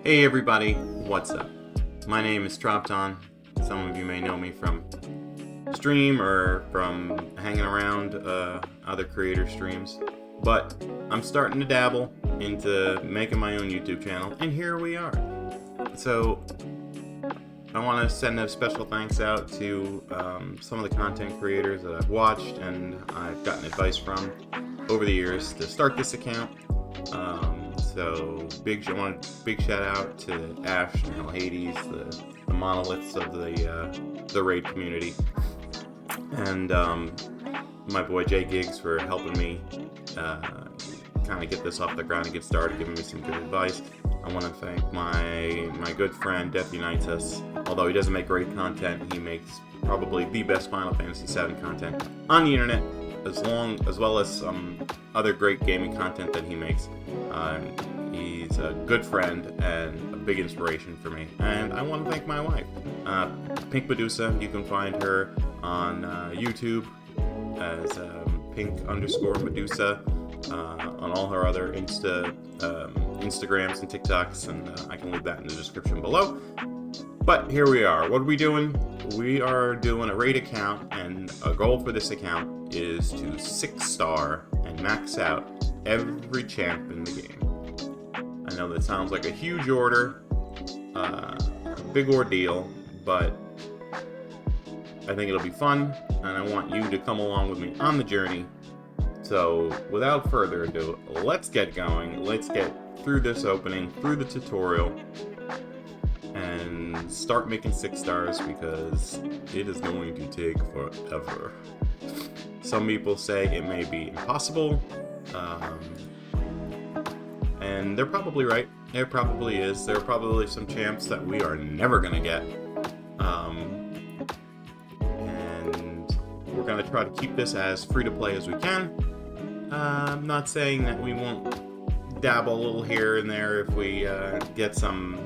Hey everybody, what's up? My name is Tropton. Some of you may know me from stream or from hanging around other creator streams. But I'm starting to dabble into making my own YouTube channel, and here we are. So I want to send a special thanks out to some of the content creators that I've watched and I've gotten advice from over the years to start this account. So big shout out to Ash and Hell Hades, the monoliths of the raid community, and my boy JGigs for helping me kind of get this off the ground and get started, giving me some good advice. I want to thank my good friend Death Unites Us. Although he doesn't make great content, he makes probably the best Final Fantasy VII content on the internet, as well as some other great gaming content that he makes. He's a good friend and a big inspiration for me. And I want to thank my wife, Pink Medusa. You can find her on YouTube as Pink_Medusa, on all her other Instagrams and TikToks, and I can leave that in the description below. But here we are. What are we doing? We are doing a raid account, and a goal for this account is to 6-star and max out every champ in the game. I know that sounds like a huge order, a big ordeal, but I think it'll be fun, and I want you to come along with me on the journey. So without further ado, let's get going. Let's get through this opening, through the tutorial, and start making 6 stars, because it is going to take forever. Some people say it may be impossible, and they're probably right. It probably is. There are probably some champs that we are never going to get. And we're going to try to keep this as free to play as we can. I'm not saying that we won't dabble a little here and there if we get some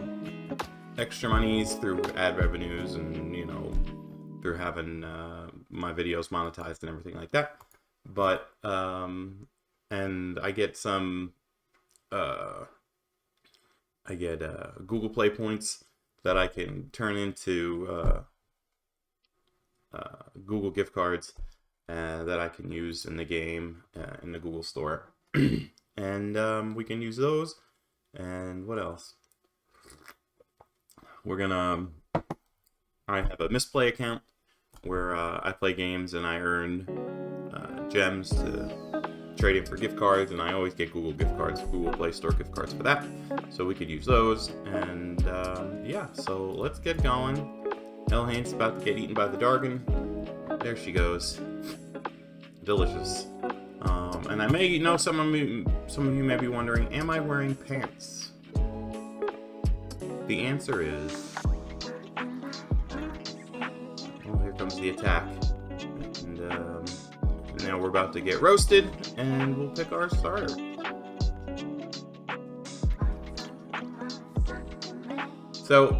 extra monies through ad revenues and, you know, through having my videos monetized and everything like that. But, and I get some, Google Play points that I can turn into Google gift cards that I can use in the game, in the Google Store. And we can use those. And what else? I have a misplay account where I play games and I earn gems to trade in for gift cards, and I always get Google gift cards, Google Play Store gift cards for that, so we could use those. And yeah, so let's get going. Elhane's about to get eaten by the Dargon. There she goes. Delicious. And I may know some of you may be wondering, am I wearing pants? The answer is, oh, here comes the attack. And now we're about to get roasted, and we'll pick our starter. So,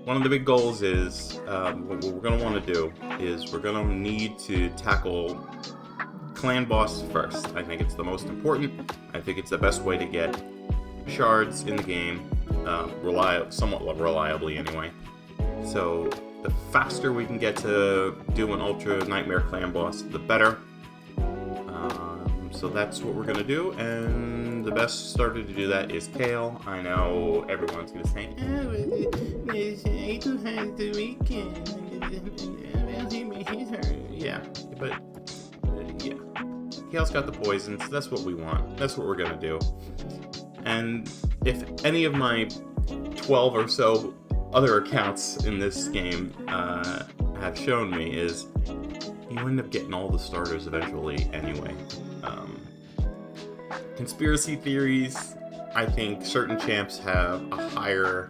one of the big goals is, what we're going to want to do is we're going to need to tackle clan boss first. I think it's the most important. I think it's the best way to get shards in the game, somewhat reliably anyway. So the faster we can get to do an Ultra Nightmare Clan boss, the better. So that's what we're going to do, and the best starter to do that is Kale. I know everyone's going to say, oh, Aiden has the weekend. Yeah, but yeah. Kale's got the poisons. That's what we want. That's what we're going to do. And if any of my 12 or so other accounts in this game have shown me, is you end up getting all the starters eventually anyway. Conspiracy theories, I think certain champs have a higher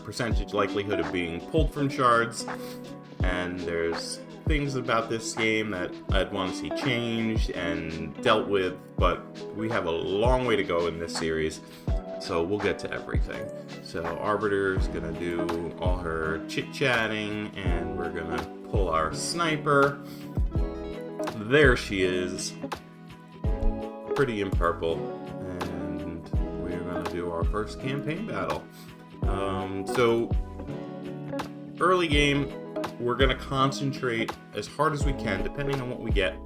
percentage likelihood of being pulled from shards, and there's things about this game that I'd want to see changed and dealt with, but we have a long way to go in this series, so we'll get to everything. So Arbiter's gonna do all her chit-chatting, and we're gonna pull our sniper. There she is, pretty in purple, into our first campaign battle. So early game, we're going to concentrate as hard as we can, depending on what we get.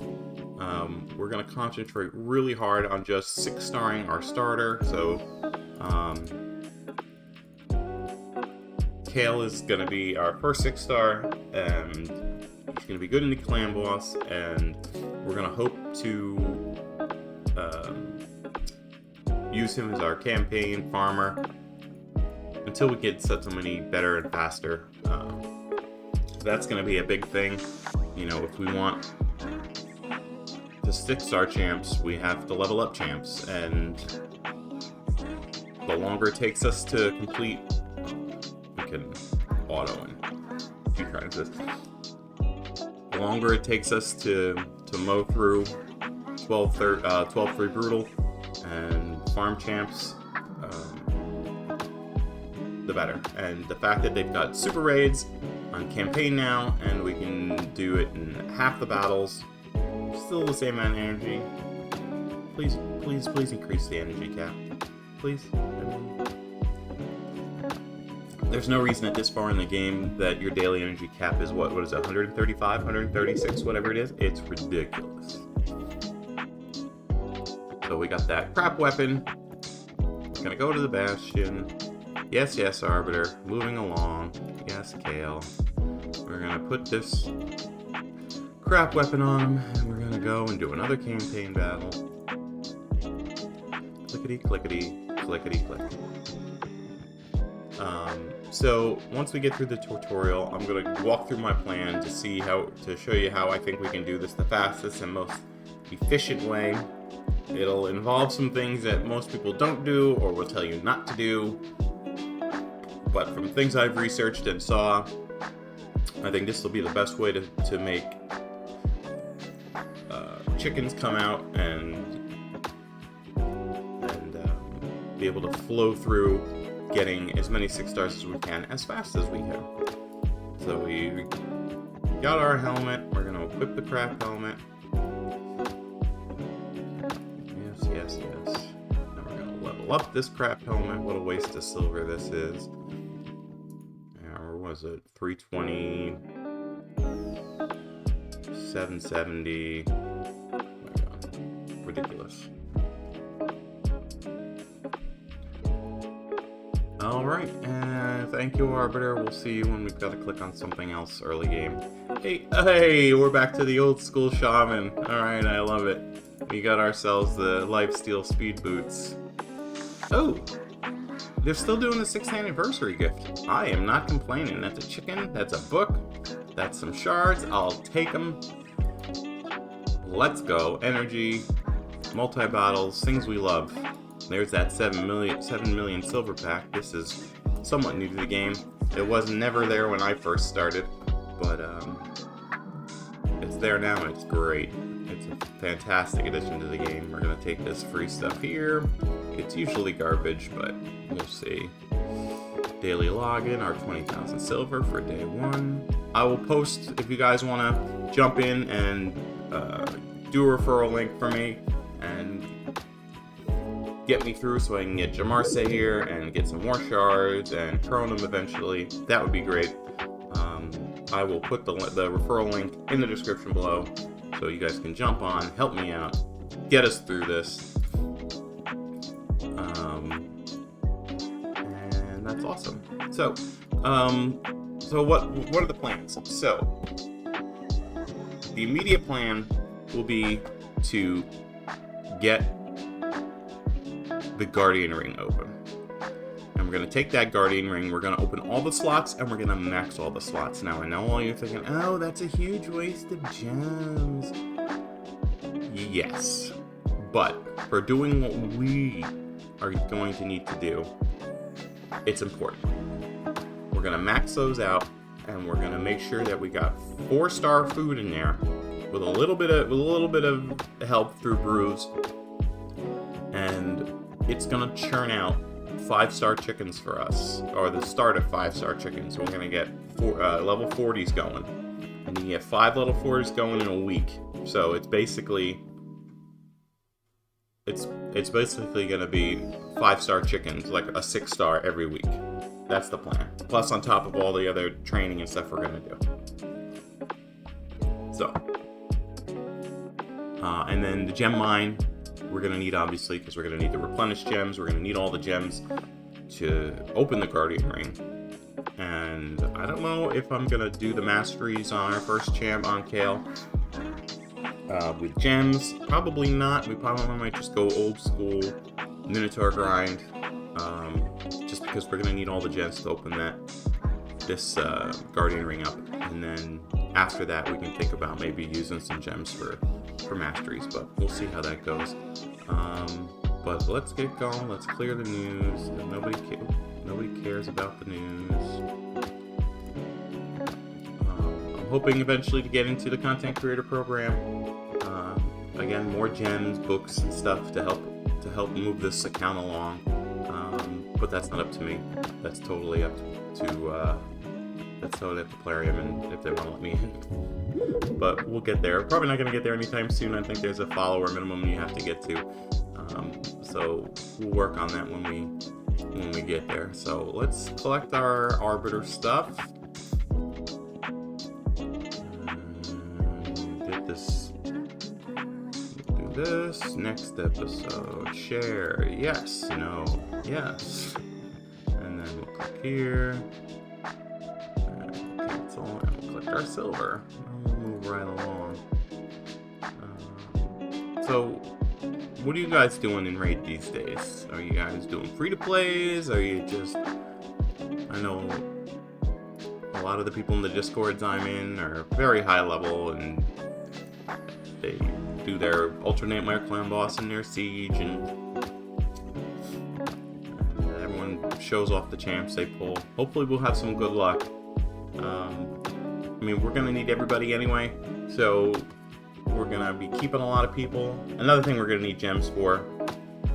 We're going to concentrate really hard on just 6-starring our starter. So Kale is going to be our first 6-star, and he's going to be good in the clan boss, and we're going to hope to use him as our campaign farmer until we get somebody better and faster. That's going to be a big thing. You know, if we want to 6-star champs, we have to level up champs, and the longer it takes us to complete, we can auto in a few times this. The longer it takes us to mow through 12-3 brutal and farm champs, the better. And the fact that they've got super raids on campaign now, and we can do it in half the battles, still the same amount of energy. Please increase the energy cap. Please. There's no reason at this far in the game that your daily energy cap is what is it, 135, 136, whatever it is. It's ridiculous. So we got that crap weapon. We're gonna go to the bastion. Yes, Arbiter. Moving along. Yes, Kale. We're gonna put this crap weapon on him, and we're gonna go and do another campaign battle. Clickety, clickety, clickety, click. So once we get through the tutorial, I'm gonna walk through my plan to show you how I think we can do this the fastest and most efficient way. It'll involve some things that most people don't do or will tell you not to do. But from things I've researched and saw, I think this will be the best way to make chickens come out and be able to flow through getting as many 6-stars as we can as fast as we can. So we got our helmet. We're going to equip the crap helmet. Yes. Now we're going to level up this crap helmet. What a waste of silver this is. Or was it 320, 770? Oh my god, ridiculous. Alright, thank you, Arbiter. We'll see you when we've got to click on something else early game. Hey, we're back to the old school shaman. Alright, I love it. We got ourselves the lifesteal speed boots. Oh, they're still doing the 6th anniversary gift. I am not complaining. That's a chicken, that's a book, that's some shards. I'll take them. Let's go. Energy, multi-battles, things we love. There's that 7 million silver pack. This is somewhat new to the game. It was never there when I first started, but it's there now and it's great. It's a fantastic addition to the game. We're going to take this free stuff here. It's usually garbage, but we'll see. Daily login, our 20,000 silver for day 1. I will post, if you guys want to jump in and do a referral link for me and get me through so I can get Jamarse here and get some more shards and Chronum eventually. That would be great. I will put the referral link in the description below so you guys can jump on, help me out, get us through this. And that's awesome. So what are the plans? So the immediate plan will be to get the Guardian Ring open. And we're going to take that Guardian Ring, we're going to open all the slots, and we're going to max all the slots. Now, I know all you're thinking, oh, that's a huge waste of gems. Yes. But for doing what we are going to need to do, it's important. We're going to max those out, and we're going to make sure that we got 4-star food in there with a little bit of help through brews, and it's gonna churn out 5-star chickens for us, or the start of 5-star chickens. So we're gonna get level 40s going, and you get 5 level 40s going in a week. So it's basically it's it's basically going to be 5-star chickens, like a 6-star every week. That's the plan. Plus on top of all the other training and stuff we're going to do. So, and then the gem mine, we're going to need, obviously, because we're going to need to replenish gems. We're going to need all the gems to open the Guardian Ring. And I don't know if I'm going to do the masteries on our first champ on Kale with gems. Probably not. We probably might just go old school Minotaur grind. Just because we're going to need all the gems to open this Guardian Ring up. And then after that, we can think about maybe using some gems for masteries. But we'll see how that goes. But let's get going. Let's clear the news. Nobody cares about the news. I'm hoping eventually to get into the content creator program. Again, more gems, books, and stuff to help move this account along. But that's not up to me. That's totally up to Plarium and if they want to let me in. But we'll get there. Probably not going to get there anytime soon. I think there's a follower minimum you have to get to. So we'll work on that when we get there. So let's collect our Arbiter stuff. Get this. We'll do this next episode. Share. Yes. No. Yes. And then we'll click here. Cancel. And we'll collect our silver. And we'll move right along. So. What are you guys doing in Raid these days? Are you guys doing free-to-plays? Are you just... I know a lot of the people in the Discords I'm in are very high level and they do their Ultra Nightmare Clan boss and their siege and everyone shows off the champs they pull. Hopefully we'll have some good luck. I mean, we're going to need everybody anyway, so... We're gonna be keeping a lot of people. Another thing we're gonna need gems for,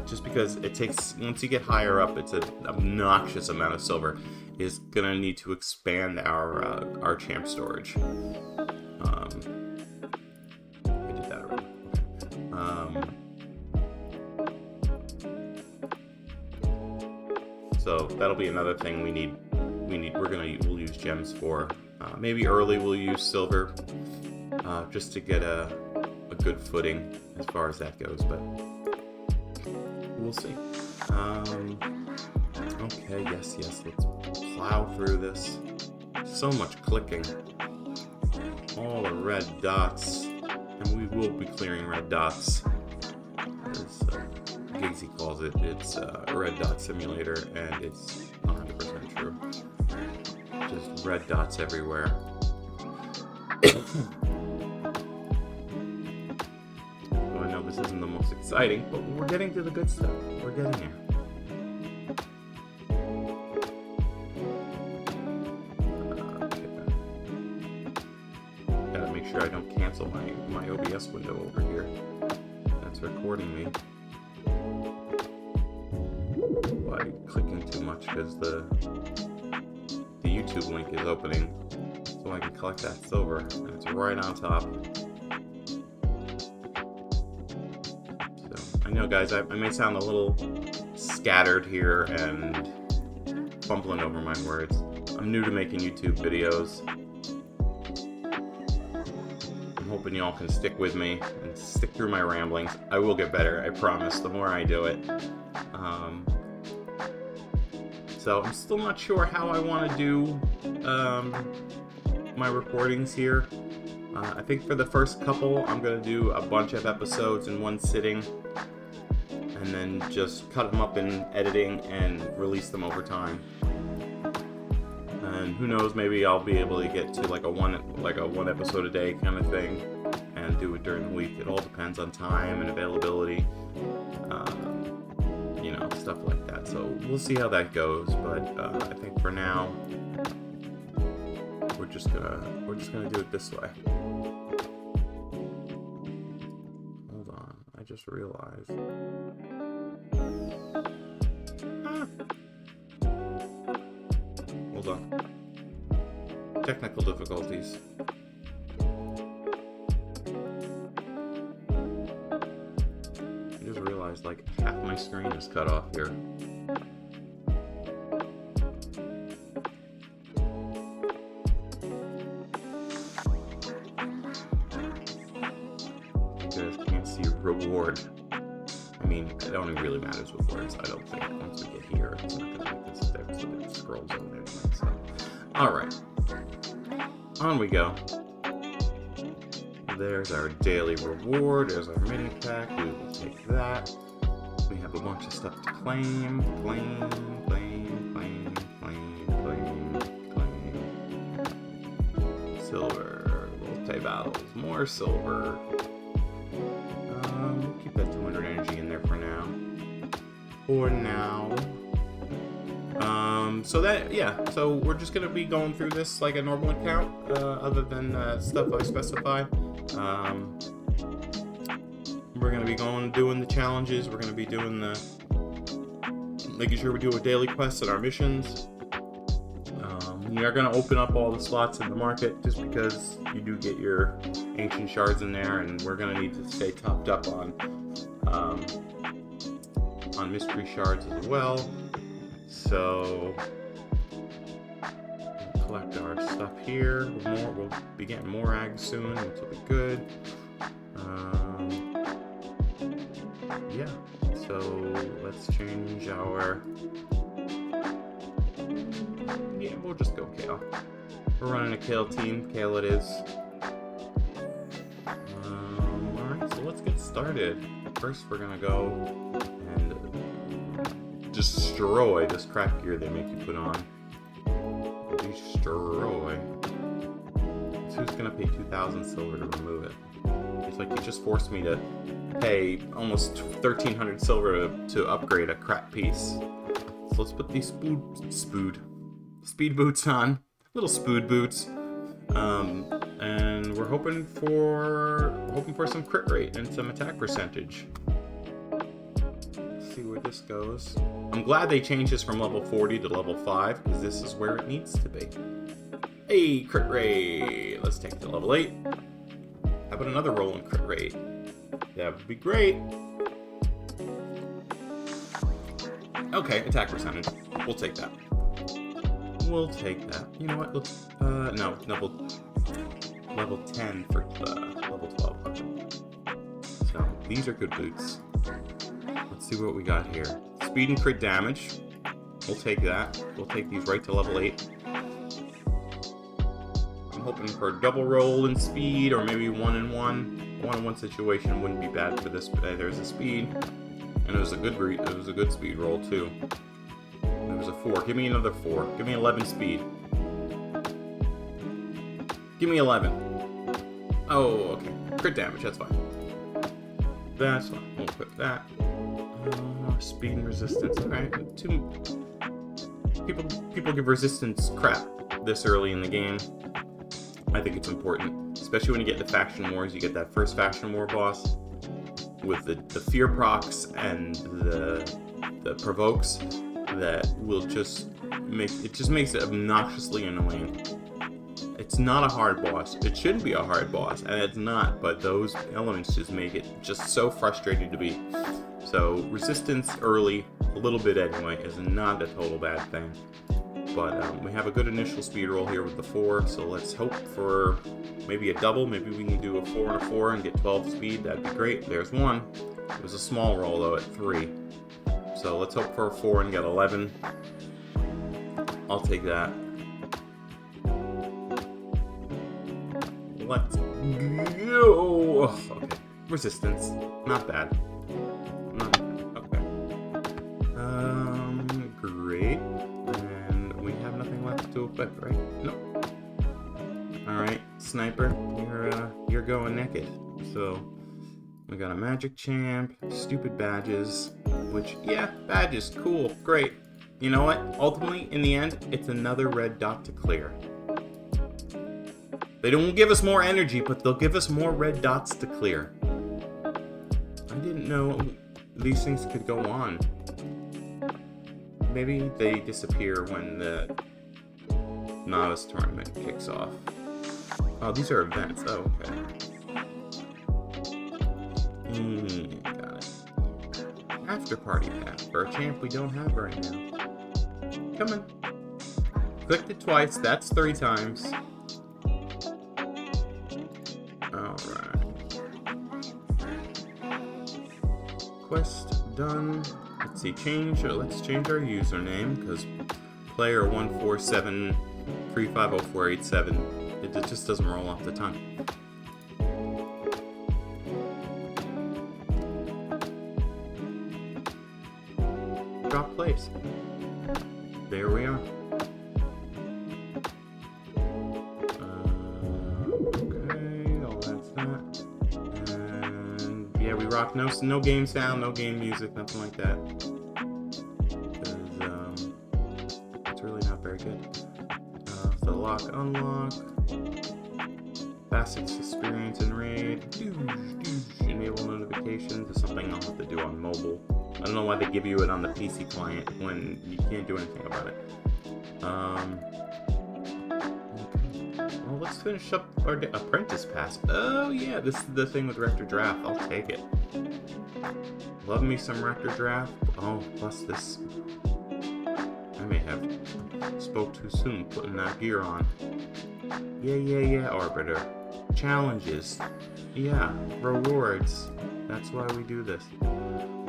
just because it takes, once you get higher up, it's an obnoxious amount of silver, is gonna need to expand our champ storage. I did that already. So that'll be another thing we'll use gems for. Maybe early we'll use silver. Just to get a good footing as far as that goes, but we'll see. Okay, yes, let's plow through this. So much clicking. All the red dots, and we will be clearing red dots. As Gigsy calls it, it's a red dot simulator, and it's 100% true. Just red dots everywhere. This isn't the most exciting, but we're getting to the good stuff. We're getting there. Okay. Gotta make sure I don't cancel my OBS window over here. That's recording me. By clicking too much because the YouTube link is opening, so I can collect that silver, and it's right on top. I know, guys, I may sound a little scattered here and fumbling over my words. I'm new to making YouTube videos. I'm hoping y'all can stick with me and stick through my ramblings. I will get better, I promise, the more I do it. So I'm still not sure how I want to do my recordings here. I think for the first couple, I'm going to do a bunch of episodes in one sitting. And then just cut them up in editing and release them over time. And who knows, maybe I'll be able to get to like a one episode a day kind of thing and do it during the week. It all depends on time and availability, stuff like that. So we'll see how that goes. But I think for now, we're just gonna do it this way. Hold on, I just realized. Hold on. Technical difficulties. I just realized like half my screen is cut off here. You guys can't see reward. I mean, it only really matters with words, I don't think. Once we get here, it's not going to make this there, so it scrolls over anyway. So. Alright. On we go. There's our daily reward. There's our mini pack. We will take that. We have a bunch of stuff to claim. Claim. Silver. We'll pay battles. More silver. We'll keep that 200 energy in there for now. So we're just going to be going through this like a normal account, other than stuff I specify. We're going to be doing the challenges. We're going to be doing making sure we do our daily quests and our missions. We are going to open up all the slots in the market just because you do get your ancient shards in there, and we're going to need to stay topped up on mystery shards as well. So we'll collect our stuff here. We'll be getting more ags soon, which will be good. Yeah, so let's change our... Yeah, we'll just go Kale. We're running a Kale team. Kale it is. Alright, so let's get started. First, we're gonna go and destroy this crap gear they make you put on. Destroy. So who's gonna pay 2,000 silver to remove it? It's like you just forced me to pay almost 1,300 silver to upgrade a crap piece. So let's put these speed boots on. Little spood boots. And we're hoping for some crit rate and some attack percentage. Let's see where this goes. I'm glad they changed this from level 40 to level 5, because this is where it needs to be. Hey, crit rate! Let's take it to level 8. How about another roll in crit rate? That would be great. Okay, attack percentage. We'll take that. We'll take that. You know what? Let's, no, level 10 for level 12. Okay. So, these are good boots. Let's see what we got here. Speed and crit damage. We'll take that. We'll take these right to level 8. I'm hoping for a double roll in speed, or maybe 1-in-1. 1-in-1 situation wouldn't be bad for this. There's a speed, and it was a good speed roll too. It was a 4. Give me another 4. Give me 11 speed. Give me 11. Oh, okay. Crit damage. That's fine. That's fine. We'll equip that. Speed and resistance. All right. People give resistance crap this early in the game. I think it's important, especially when you get into faction wars. You get that first faction war boss with the fear procs and the provokes that will just makes it obnoxiously annoying. It's not a hard boss. It shouldn't be a hard boss, and it's not, but those elements just make it just so frustrating to beat. So resistance early, a little bit anyway, is not a total bad thing. But we have a good initial speed roll here with the 4, so let's hope for maybe a double. Maybe we can do a 4 and a 4 and get 12 speed. That'd be great. There's 1. It was a small roll though at 3. So let's hope for a 4 and get 11. I'll take that. Let's go. Okay. Resistance. Not bad. Not bad. Okay. Great. And we have nothing left to equip, right? Nope. Alright, sniper, you're going naked. So we got a magic champ, stupid badges, which, yeah, badges, cool, great. You know what? Ultimately, in the end, it's another red dot to clear. They don't give us more energy, but they'll give us more red dots to clear. I didn't know these things could go on. Maybe they disappear when the novice tournament kicks off. Oh, these are events. Oh, okay. Got it. after party pass for a champ we don't have right now. Come on. Clicked it twice, that's 3 times. Alright. Quest done. Let's see, let's change our username, because player 147350487, it just doesn't roll off the tongue. Drop place. There we are. Okay, all that's that. And yeah, we rock no game sound, no game music, nothing like that. Because it's really not very good. So lock, unlock. Fastest experience in raid. Enable notifications is something I'll have to do on mobile. I don't know why they give you it on the PC client when you can't do anything about it. Okay. Well, let's finish up our apprentice pass. Oh yeah, this is the thing with Rector Draft. I'll take it. Love me some Rector Draft. Oh, plus this. I may have spoke too soon putting that gear on. Yeah, Arbiter. Challenges. Yeah, rewards. That's why we do this. Oh.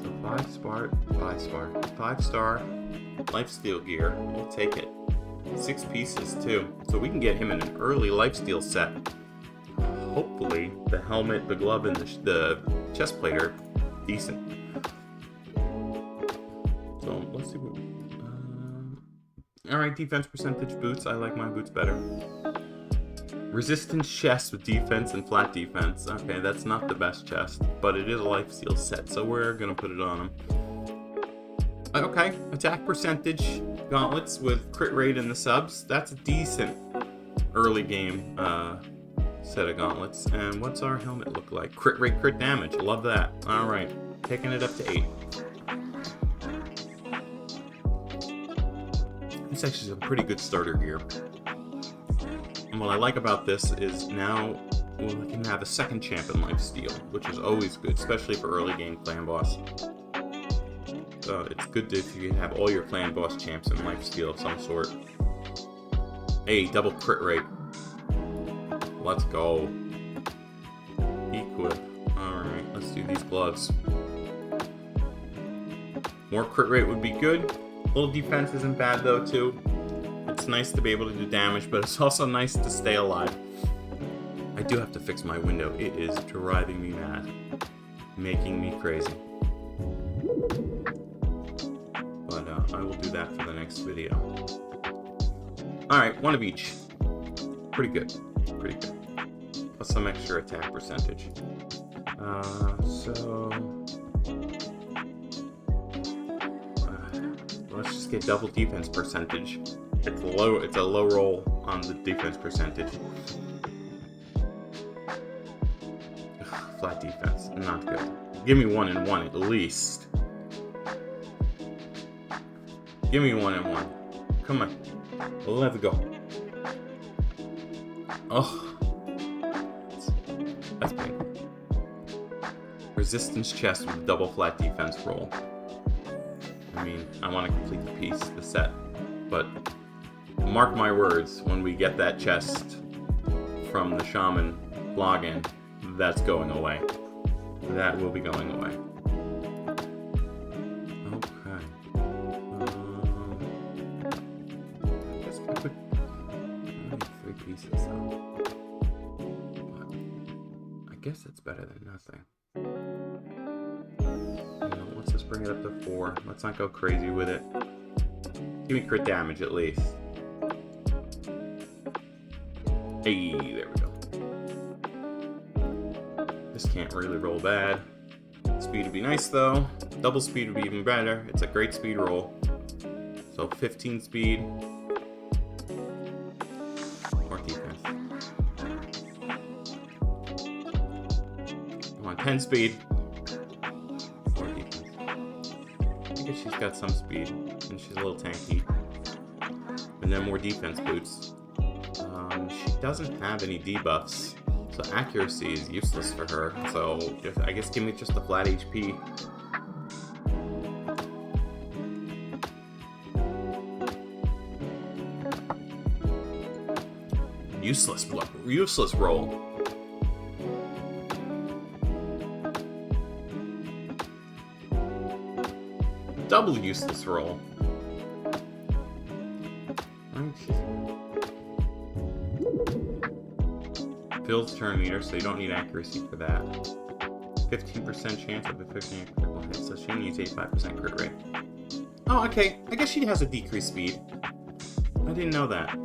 So 5-star lifesteal gear. We'll take it. 6 pieces too. So we can get him in an early lifesteal set. Hopefully the helmet, the glove, and the chest plate are decent. So let's see what. Alright, defense percentage boots. I like my boots better. Resistance chest with defense and flat defense. Okay, that's not the best chest, but it is a lifesteal set, so we're gonna put it on him. Okay, attack percentage gauntlets with crit rate in the subs. That's a decent early game set of gauntlets. And what's our helmet look like? Crit rate, crit damage. Love that. Alright, taking it up to 8. This actually is a pretty good starter gear. And what I like about this is now we can have a second champ in lifesteal, which is always good, especially for early game clan boss. It's good if you have all your clan boss champs in lifesteal of some sort. Hey, double crit rate. Let's go. Equip. Alright, let's do these gloves. More crit rate would be good. Little defense isn't bad though too. It's nice to be able to do damage, but it's also nice to stay alive. I do have to fix my window. It is driving me mad. Making me crazy. But I will do that for the next video. Alright, 1 of each. Pretty good. Pretty good. Plus some extra attack percentage. Let's just get double defense percentage. It's a low roll on the defense percentage. Ugh, flat defense, not good. Give me 1 and 1 at least. Give me 1 and 1. Come on. Let's go. Oh. That's painful. Resistance chest with double flat defense roll. I mean, I want to complete the piece, the set. But mark my words, when we get that chest from the shaman login, that's going away. That will be going away. Okay. I guess we could only 3 pieces though. But I guess it's better than nothing. Let's just bring it up to 4. Let's not go crazy with it. Give me crit damage at least. Hey, there we go. This can't really roll bad. Speed would be nice though. Double speed would be even better. It's a great speed roll. So 15 speed. More defense. Come on, 10 speed. More defense. I think she's got some speed. And she's a little tanky. And then more defense boots. She doesn't have any debuffs, so accuracy is useless for her. So I guess give me just the flat HP. useless roll. Double useless roll. Fills turn meter, so you don't need accuracy for that. 15% chance of a 15 critical hit, so she needs 85% crit rate. Oh, okay. I guess she has a decreased speed. I didn't know that.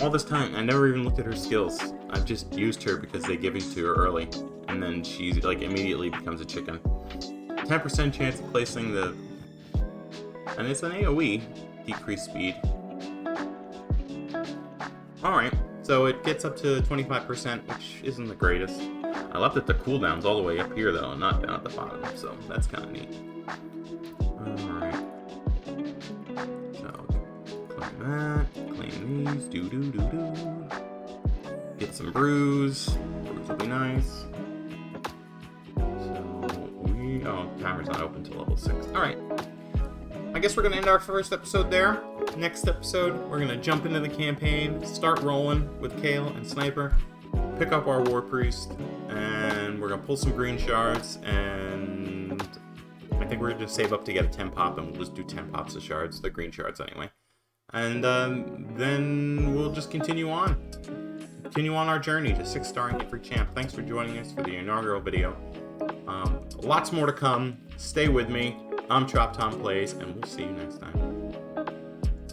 All this time, I never even looked at her skills. I've just used her because they give it to her early, and then she like immediately becomes a chicken. 10% chance of placing the, and it's an AOE decreased speed. All right, so it gets up to 25%, which isn't the greatest. I love that the cooldown's all the way up here though, and not down at the bottom, so that's kind of neat. All right. So claim that, claim these, do. Get some brews. Brews will be nice. So timer's not open till level 6. All right. I guess we're gonna end our first episode there. Next episode, we're gonna jump into the campaign, start rolling with Kale and Sniper, pick up our War Priest, and we're gonna pull some green shards, and I think we're gonna just save up to get a 10 pop, and we'll just do 10 pops of shards, the green shards anyway. And then we'll just continue on our journey to 6-starring every champ. Thanks for joining us for the inaugural video. Lots more to come. Stay with me. I'm Chop Tom Plays, and we'll see you next time.